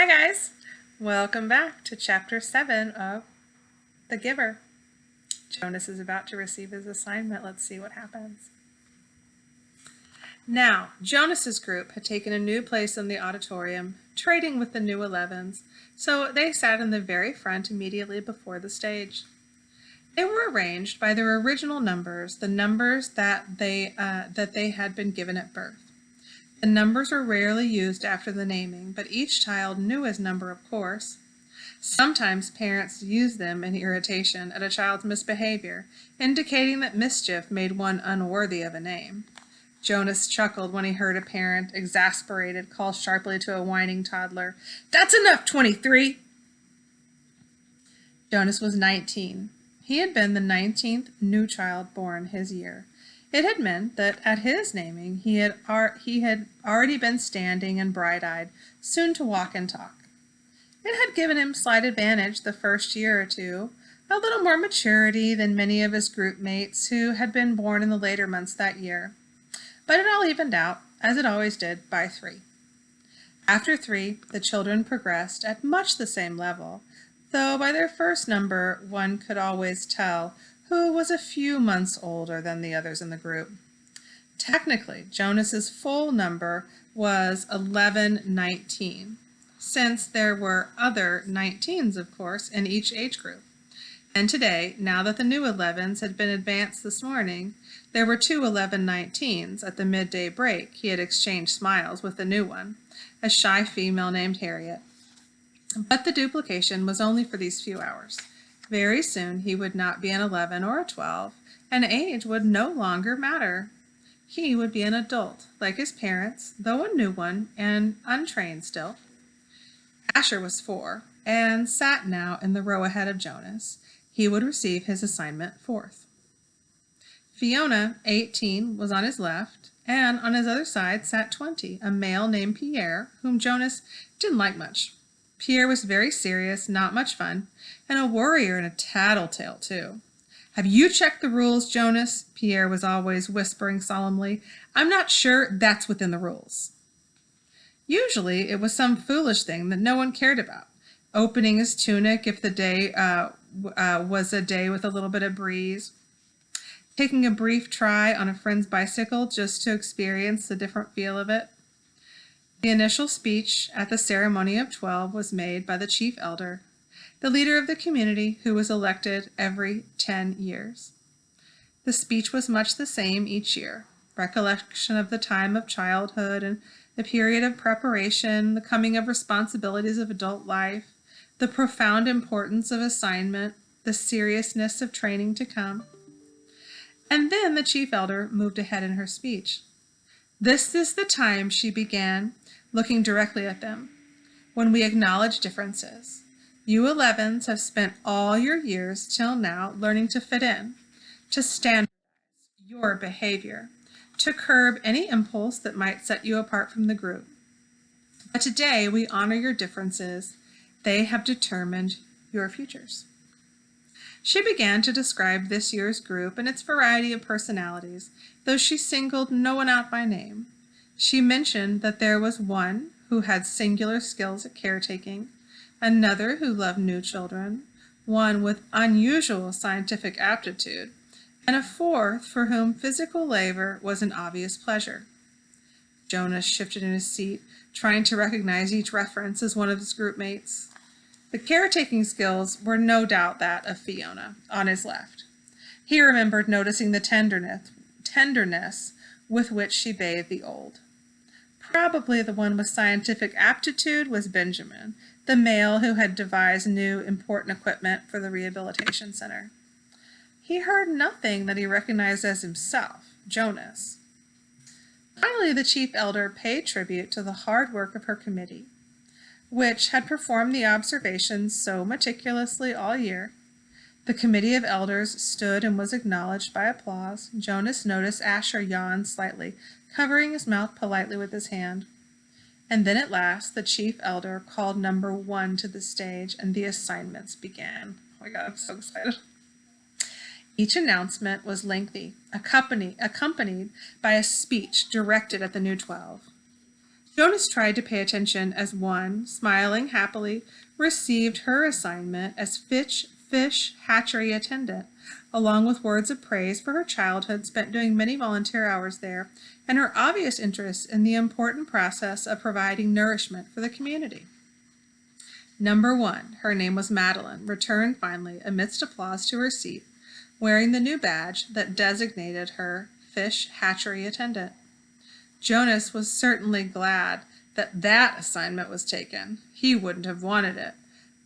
Hi guys, welcome back to chapter 7 of The Giver. Jonas is about to receive his assignment. Let's see what happens. Now, Jonas's group had taken a new place in the auditorium, trading with the new 11s, so they sat in the very front immediately before the stage. They were arranged by their original numbers, the numbers that they had been given at birth. The numbers were rarely used after the naming, but each child knew his number, of course. Sometimes parents used them in irritation at a child's misbehavior, indicating that mischief made one unworthy of a name. Jonas chuckled when he heard a parent, exasperated, call sharply to a whining toddler, "That's enough, 23!" Jonas was 19. He had been the 19th new child born his year. It had meant that at his naming he had already been standing and bright-eyed, soon to walk and talk. It had given him slight advantage the first year or two, a little more maturity than many of his group mates who had been born in the later months that year. But it all evened out, as it always did, by 3. After 3, the children progressed at much the same level, though by their first number one could always tell who was a few months older than the others in the group. Technically, Jonas's full number was 1119, since there were other 19s, of course, in each age group. And today, now that the new 11s had been advanced this morning, there were 2 1119s. At the midday break, he had exchanged smiles with the new one, a shy female named Harriet. But the duplication was only for these few hours. Very soon he would not be an 11 or a 12, and age would no longer matter. He would be an adult, like his parents, though a new one, and untrained still. Asher was 4, and sat now in the row ahead of Jonas. He would receive his assignment 4th. Fiona, 18, was on his left, and on his other side sat 20, a male named Pierre, whom Jonas didn't like much. Pierre was very serious, not much fun, and a worrier and a tattletale, too. "Have you checked the rules, Jonas?" Pierre was always whispering solemnly. "I'm not sure that's within the rules." Usually it was some foolish thing that no one cared about. Opening his tunic if the day was a day with a little bit of breeze. Taking a brief try on a friend's bicycle just to experience the different feel of it. The initial speech at the ceremony of 12 was made by the chief elder, the leader of the community who was elected every 10 years. The speech was much the same each year. Recollection of the time of childhood and the period of preparation, the coming of responsibilities of adult life, the profound importance of assignment, the seriousness of training to come. And then the chief elder moved ahead in her speech. "This is the time," she began, looking directly at them, "when we acknowledge differences. You 11s have spent all your years till now learning to fit in, to standardize your behavior, to curb any impulse that might set you apart from the group. But today we honor your differences. They have determined your futures." She began to describe this year's group and its variety of personalities, though she singled no one out by name. She mentioned that there was one who had singular skills at caretaking, another who loved new children, one with unusual scientific aptitude, and a 4th for whom physical labor was an obvious pleasure. Jonas shifted in his seat, trying to recognize each reference as one of his group mates. The caretaking skills were no doubt that of Fiona, on his left. He remembered noticing the tenderness with which she bathed the old. Probably the one with scientific aptitude was Benjamin, the male who had devised new important equipment for the rehabilitation center. He heard nothing that he recognized as himself, Jonas. Finally, the chief elder paid tribute to the hard work of her committee, which had performed the observations so meticulously all year. The committee of elders stood and was acknowledged by applause. Jonas noticed Asher yawn slightly, covering his mouth politely with his hand. And then at last the chief elder called number 1 to the stage, and the assignments began. Oh my God, I'm so excited. Each announcement was lengthy, accompanied by a speech directed at the new 12. Jonas tried to pay attention as one, smiling happily, received her assignment as fish hatchery attendant, along with words of praise for her childhood spent doing many volunteer hours there and her obvious interest in the important process of providing nourishment for the community. Number 1, her name was Madeline, returned finally amidst applause to her seat, wearing the new badge that designated her fish hatchery attendant. Jonas was certainly glad that assignment was taken. He wouldn't have wanted it,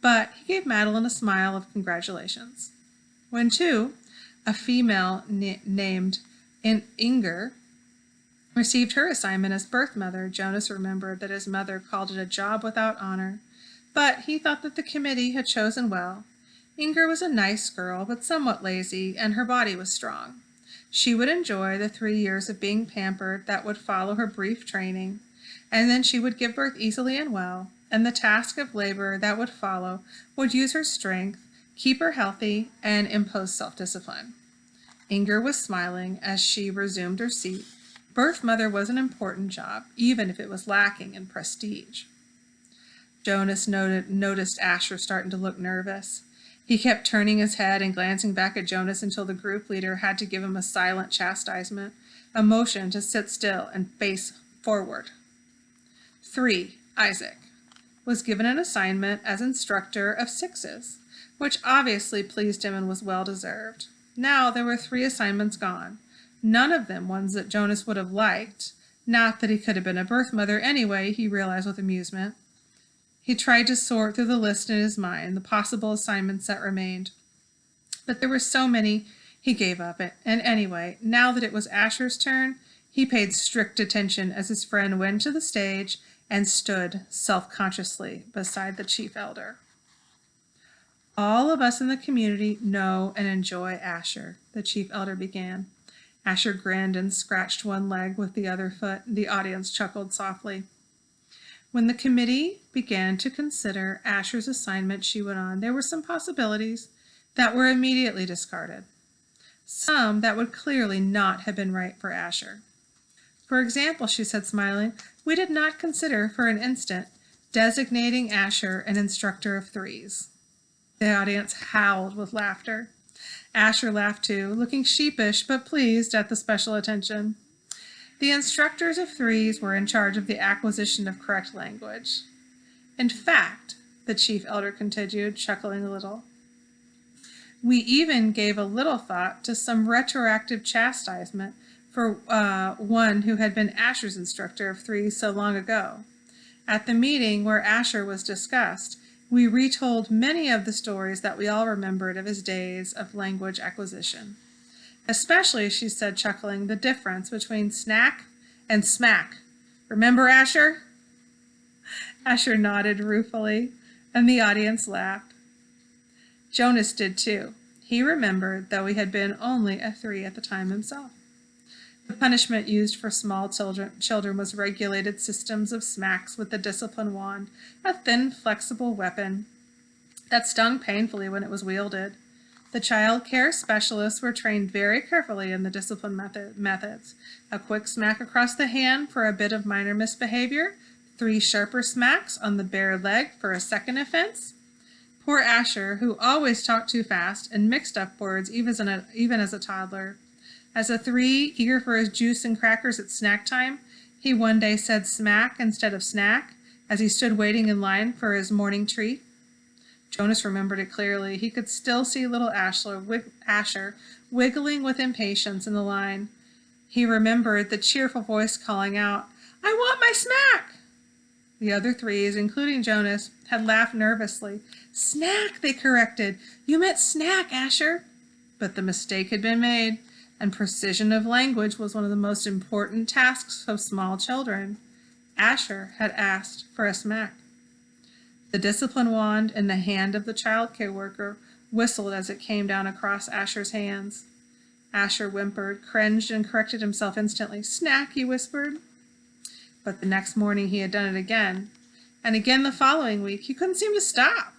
but he gave Madeline a smile of congratulations. When 2, a female named Inger, received her assignment as birth mother, Jonas remembered that his mother called it a job without honor, but he thought that the committee had chosen well. Inger was a nice girl, but somewhat lazy, and her body was strong. She would enjoy the 3 years of being pampered that would follow her brief training, and then she would give birth easily and well, and the task of labor that would follow would use her strength, keep her healthy, and impose self-discipline. Inger was smiling as she resumed her seat. Birth mother was an important job, even if it was lacking in prestige. Jonas noticed Asher starting to look nervous. He kept turning his head and glancing back at Jonas until the group leader had to give him a silent chastisement, a motion to sit still and face forward. 3, Isaac, was given an assignment as instructor of 6s, which obviously pleased him and was well deserved. Now there were 3 assignments gone, none of them ones that Jonas would have liked, not that he could have been a birth mother anyway, he realized with amusement. He tried to sort through the list in his mind, the possible assignments that remained. But there were so many, he gave up it. And anyway, now that it was Asher's turn, he paid strict attention as his friend went to the stage and stood self-consciously beside the chief elder. All of us in the community know and enjoy Asher, the chief elder began. Asher grinned and scratched one leg with the other foot. The audience chuckled softly. When the committee began to consider Asher's assignment, she went on, there were some possibilities that were immediately discarded. Some that would clearly not have been right for Asher. For example, she said, smiling, we did not consider for an instant designating Asher an instructor of 3s. The audience howled with laughter. Asher laughed too, looking sheepish but pleased at the special attention. The instructors of 3s were in charge of the acquisition of correct language. In fact, the chief elder continued, chuckling a little, we even gave a little thought to some retroactive chastisement for one who had been Asher's instructor of 3s so long ago. At the meeting where Asher was discussed, we retold many of the stories that we all remembered of his days of language acquisition. Especially, she said, chuckling, the difference between snack and smack. Remember, Asher? Asher nodded ruefully, and the audience laughed. Jonas did too. He remembered, though he had been only a 3 at the time himself. The punishment used for small children was regulated systems of smacks with the discipline wand, a thin, flexible weapon that stung painfully when it was wielded. The child care specialists were trained very carefully in the discipline methods. A quick smack across the hand for a bit of minor misbehavior, 3 sharper smacks on the bare leg for a second offense. Poor Asher, who always talked too fast and mixed up words even as a toddler. As a 3, eager for his juice and crackers at snack time, he one day said smack instead of snack as he stood waiting in line for his morning treat. Jonas remembered it clearly. He could still see little Asher wiggling with impatience in the line. He remembered the cheerful voice calling out, I want my smack! The other 3s, including Jonas, had laughed nervously. Snack, they corrected. You meant snack, Asher. But the mistake had been made, and precision of language was one of the most important tasks of small children. Asher had asked for a smack. The discipline wand in the hand of the child care worker whistled as it came down across Asher's hands. Asher whimpered, cringed, and corrected himself instantly. Snack, he whispered. But the next morning he had done it again, and again the following week. He couldn't seem to stop,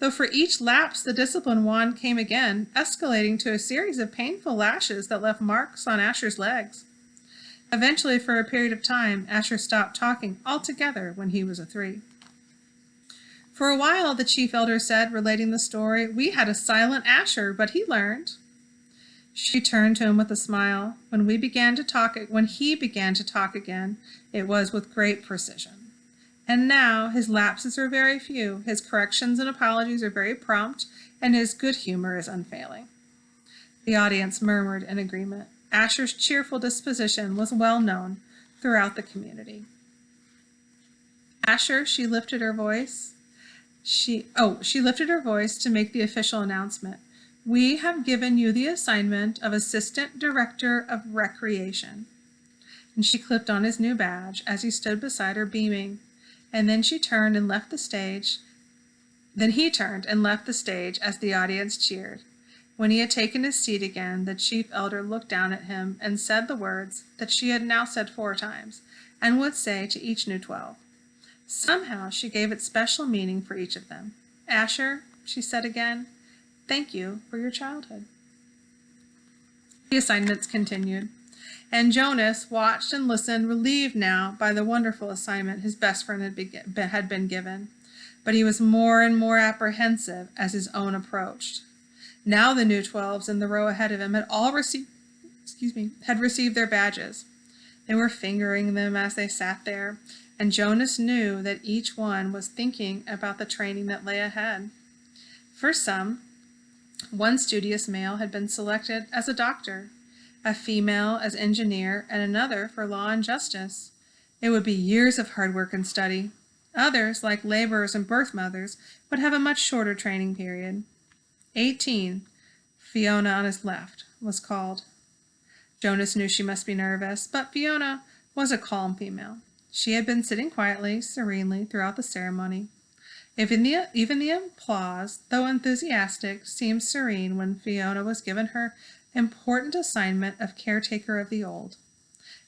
though for each lapse the discipline wand came again, escalating to a series of painful lashes that left marks on Asher's legs. Eventually, for a period of time, Asher stopped talking altogether when he was a 3. For a while, the chief elder said, relating the story, we had a silent Asher, but he learned. She turned to him with a smile. When he began to talk again, it was with great precision. And now his lapses are very few, his corrections and apologies are very prompt, and his good humor is unfailing. The audience murmured in agreement. Asher's cheerful disposition was well known throughout the community. Asher, she lifted her voice. She lifted her voice to make the official announcement. We have given you the assignment of Assistant Director of Recreation. And she clipped on his new badge as he stood beside her beaming. And then he turned and left the stage as the audience cheered. When he had taken his seat again, the chief elder looked down at him and said the words that she had now said 4 times and would say to each new 12. Somehow she gave it special meaning for each of them. Asher, she said again, thank you for your childhood. The assignments continued, and Jonas watched and listened, relieved now by the wonderful assignment his best friend had been given. But he was more and more apprehensive as his own approached. Now the new 12s in the row ahead of him had received their badges. They were fingering them as they sat there, and Jonas knew that each one was thinking about the training that lay ahead. For some, one studious male had been selected as a doctor, a female as engineer, and another for law and justice. It would be years of hard work and study. Others, like laborers and birth mothers, would have a much shorter training period. 18, Fiona on his left, was called. Jonas knew she must be nervous, but Fiona was a calm female. She had been sitting quietly, serenely throughout the ceremony. Even the applause, though enthusiastic, seemed serene when Fiona was given her important assignment of caretaker of the old.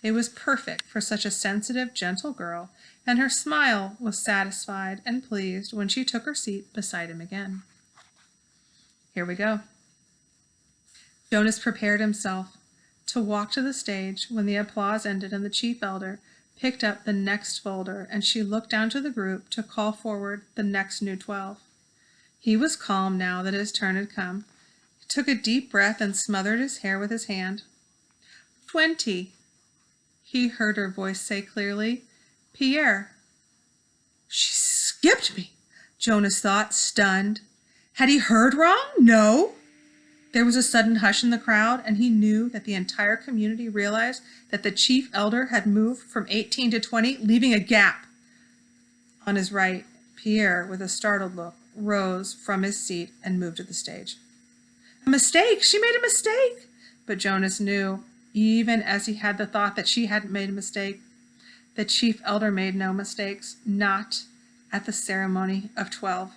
It was perfect for such a sensitive, gentle girl, and her smile was satisfied and pleased when she took her seat beside him again. Here we go. Jonas prepared himself to walk to the stage when the applause ended and the chief elder picked up the next folder, and she looked down to the group to call forward the next new 12. He was calm now that his turn had come. He took a deep breath and smothered his hair with his hand. 20, he heard her voice say clearly. Pierre. She skipped me, Jonas thought, stunned. Had he heard wrong? No. There was a sudden hush in the crowd, and he knew that the entire community realized that the chief elder had moved from 18 to 20, leaving a gap. On his right, Pierre, with a startled look, rose from his seat and moved to the stage. A mistake! She made a mistake! But Jonas knew, even as he had the thought that she hadn't made a mistake, the chief elder made no mistakes, not at the ceremony of 12.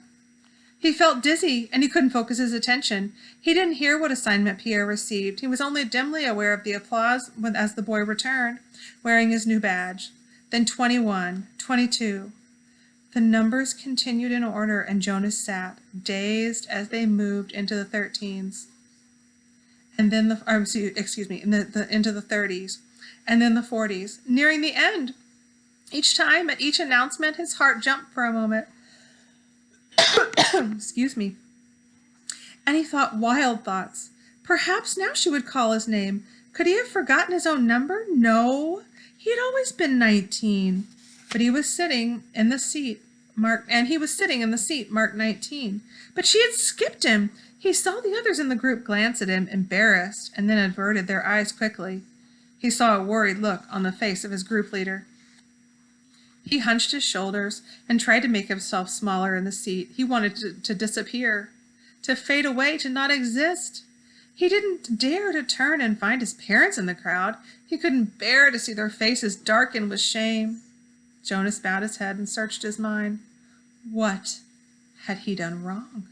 He felt dizzy, and he couldn't focus his attention. He didn't hear what assignment Pierre received. He was only dimly aware of the applause as the boy returned, wearing his new badge. Then 21, 22. The numbers continued in order, and Jonas sat, dazed as they moved into the 13s. And then into the 30s, and then the 40s, nearing the end. Each time, at each announcement, his heart jumped for a moment. Excuse me. And he thought wild thoughts. Perhaps now she would call his name. Could he have forgotten his own number? No. He had always been 19. But he was sitting in the seat marked 19. But she had skipped him. He saw the others in the group glance at him, embarrassed, and then averted their eyes quickly. He saw a worried look on the face of his group leader. He hunched his shoulders and tried to make himself smaller in the seat. He wanted to disappear, to fade away, to not exist. He didn't dare to turn and find his parents in the crowd. He couldn't bear to see their faces darkened with shame. Jonas bowed his head and searched his mind. What had he done wrong?